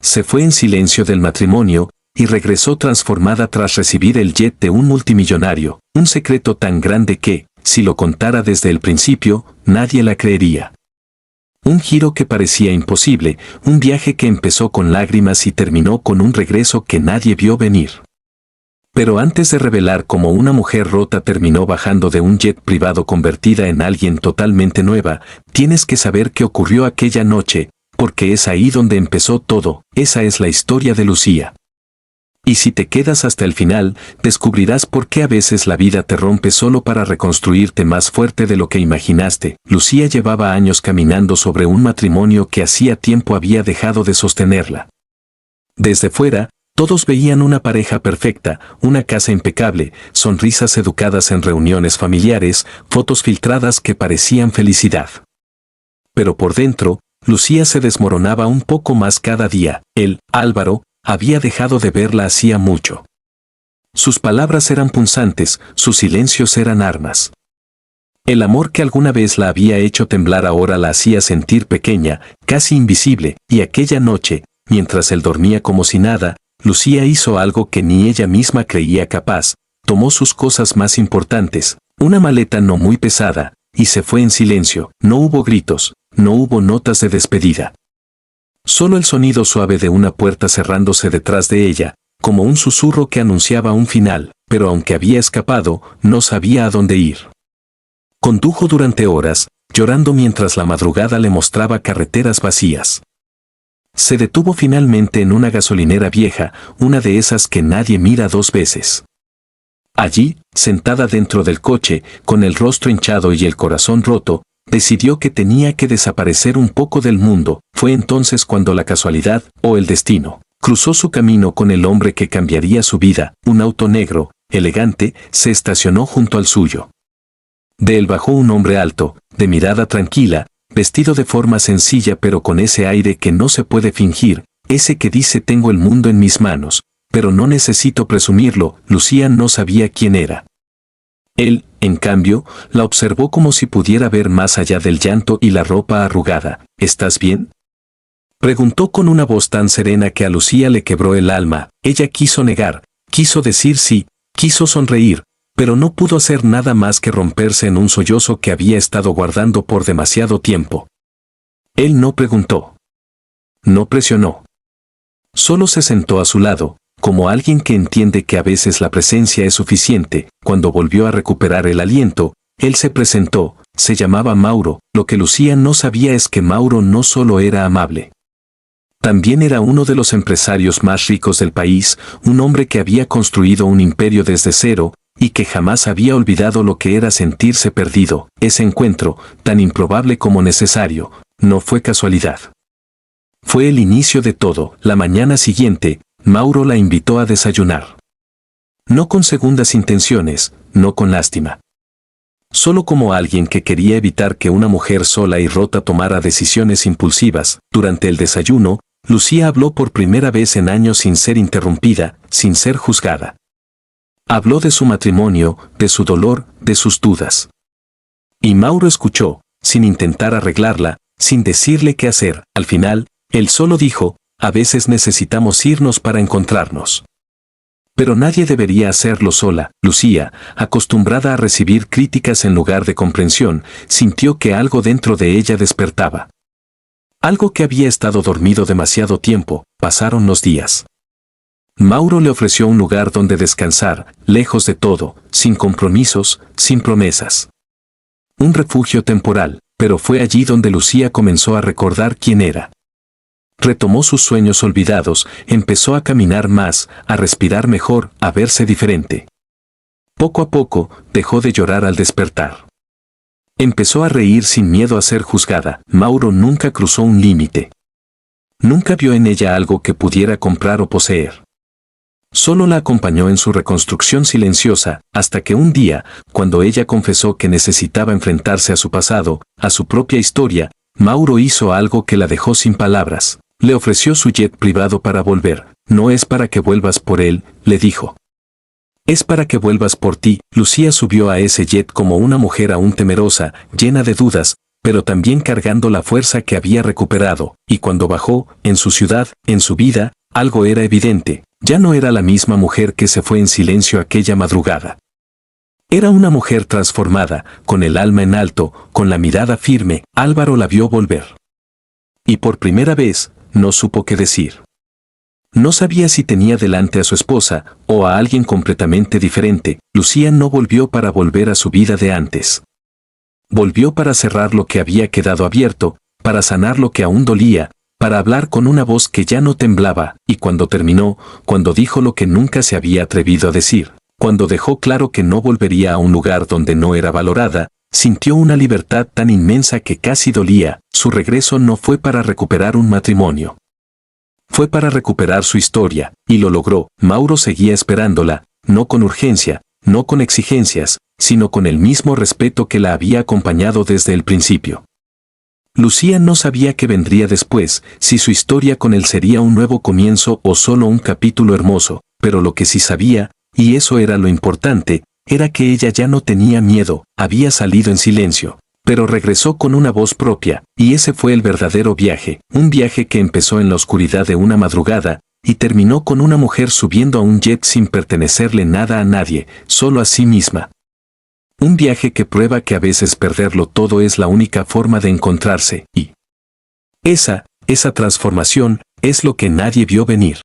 Se fue en silencio del matrimonio y regresó transformada tras recibir el jet de un multimillonario, un secreto tan grande que, si lo contara desde el principio, nadie la creería. Un giro que parecía imposible, un viaje que empezó con lágrimas y terminó con un regreso que nadie vio venir. Pero antes de revelar cómo una mujer rota terminó bajando de un jet privado convertida en alguien totalmente nueva, tienes que saber qué ocurrió aquella noche, porque es ahí donde empezó todo. Esa es la historia de Lucía. Y si te quedas hasta el final, descubrirás por qué a veces la vida te rompe solo para reconstruirte más fuerte de lo que imaginaste. Lucía llevaba años caminando sobre un matrimonio que hacía tiempo había dejado de sostenerla. Desde fuera, todos veían una pareja perfecta, una casa impecable, sonrisas educadas en reuniones familiares, fotos filtradas que parecían felicidad. Pero por dentro, Lucía se desmoronaba un poco más cada día. Él, Álvaro, había dejado de verla hacía mucho. Sus palabras eran punzantes, sus silencios eran armas. El amor que alguna vez la había hecho temblar ahora la hacía sentir pequeña, casi invisible, y aquella noche, mientras él dormía como si nada, Lucía hizo algo que ni ella misma creía capaz, tomó sus cosas más importantes, una maleta no muy pesada, y se fue en silencio. No hubo gritos, no hubo notas de despedida. Solo el sonido suave de una puerta cerrándose detrás de ella, como un susurro que anunciaba un final, pero aunque había escapado, no sabía a dónde ir. Condujo durante horas, llorando mientras la madrugada le mostraba carreteras vacías. Se detuvo finalmente en una gasolinera vieja, una de esas que nadie mira dos veces. Allí, sentada dentro del coche, con el rostro hinchado y el corazón roto, decidió que tenía que desaparecer un poco del mundo. Fue entonces cuando la casualidad, o el destino, cruzó su camino con el hombre que cambiaría su vida. Un auto negro, elegante, se estacionó junto al suyo. De él bajó un hombre alto, de mirada tranquila, vestido de forma sencilla pero con ese aire que no se puede fingir, ese que dice tengo el mundo en mis manos, pero no necesito presumirlo. Lucía no sabía quién era. Él, en cambio, la observó como si pudiera ver más allá del llanto y la ropa arrugada. ¿Estás bien?, preguntó con una voz tan serena que a Lucía le quebró el alma. Ella quiso negar, quiso decir sí, quiso sonreír, pero no pudo hacer nada más que romperse en un sollozo que había estado guardando por demasiado tiempo. Él no preguntó. No presionó. Solo se sentó a su lado, como alguien que entiende que a veces la presencia es suficiente. Cuando volvió a recuperar el aliento, él se presentó, se llamaba Mauro. Lo que Lucía no sabía es que Mauro no solo era amable. También era uno de los empresarios más ricos del país, un hombre que había construido un imperio desde cero, y que jamás había olvidado lo que era sentirse perdido. Ese encuentro, tan improbable como necesario, no fue casualidad. Fue el inicio de todo. La mañana siguiente, Mauro la invitó a desayunar. No con segundas intenciones, no con lástima. Solo como alguien que quería evitar que una mujer sola y rota tomara decisiones impulsivas. Durante el desayuno, Lucía habló por primera vez en años sin ser interrumpida, sin ser juzgada. Habló de su matrimonio, de su dolor, de sus dudas. Y Mauro escuchó, sin intentar arreglarla, sin decirle qué hacer. Al final, él solo dijo, a veces necesitamos irnos para encontrarnos. Pero nadie debería hacerlo sola. Lucía, acostumbrada a recibir críticas en lugar de comprensión, sintió que algo dentro de ella despertaba. Algo que había estado dormido demasiado tiempo. Pasaron los días. Mauro le ofreció un lugar donde descansar, lejos de todo, sin compromisos, sin promesas. Un refugio temporal, pero fue allí donde Lucía comenzó a recordar quién era. Retomó sus sueños olvidados, empezó a caminar más, a respirar mejor, a verse diferente. Poco a poco, dejó de llorar al despertar. Empezó a reír sin miedo a ser juzgada. Mauro nunca cruzó un límite. Nunca vio en ella algo que pudiera comprar o poseer. Solo la acompañó en su reconstrucción silenciosa, hasta que un día, cuando ella confesó que necesitaba enfrentarse a su pasado, a su propia historia, Mauro hizo algo que la dejó sin palabras. Le ofreció su jet privado para volver. No es para que vuelvas por él, le dijo. Es para que vuelvas por ti. Lucía subió a ese jet como una mujer aún temerosa, llena de dudas, pero también cargando la fuerza que había recuperado, y cuando bajó, en su ciudad, en su vida, algo era evidente, ya no era la misma mujer que se fue en silencio aquella madrugada. Era una mujer transformada, con el alma en alto, con la mirada firme. Álvaro la vio volver. Y por primera vez, no supo qué decir. No sabía si tenía delante a su esposa, o a alguien completamente diferente. Lucía no volvió para volver a su vida de antes. Volvió para cerrar lo que había quedado abierto, para sanar lo que aún dolía, para hablar con una voz que ya no temblaba, y cuando terminó, cuando dijo lo que nunca se había atrevido a decir, cuando dejó claro que no volvería a un lugar donde no era valorada, sintió una libertad tan inmensa que casi dolía. Su regreso no fue para recuperar un matrimonio. Fue para recuperar su historia, y lo logró. Mauro seguía esperándola, no con urgencia, no con exigencias, sino con el mismo respeto que la había acompañado desde el principio. Lucía no sabía qué vendría después, si su historia con él sería un nuevo comienzo o solo un capítulo hermoso, pero lo que sí sabía, y eso era lo importante, era que ella ya no tenía miedo, había salido en silencio, pero regresó con una voz propia, y ese fue el verdadero viaje, un viaje que empezó en la oscuridad de una madrugada, y terminó con una mujer subiendo a un jet sin pertenecerle nada a nadie, solo a sí misma. Un viaje que prueba que a veces perderlo todo es la única forma de encontrarse, y esa transformación, es lo que nadie vio venir.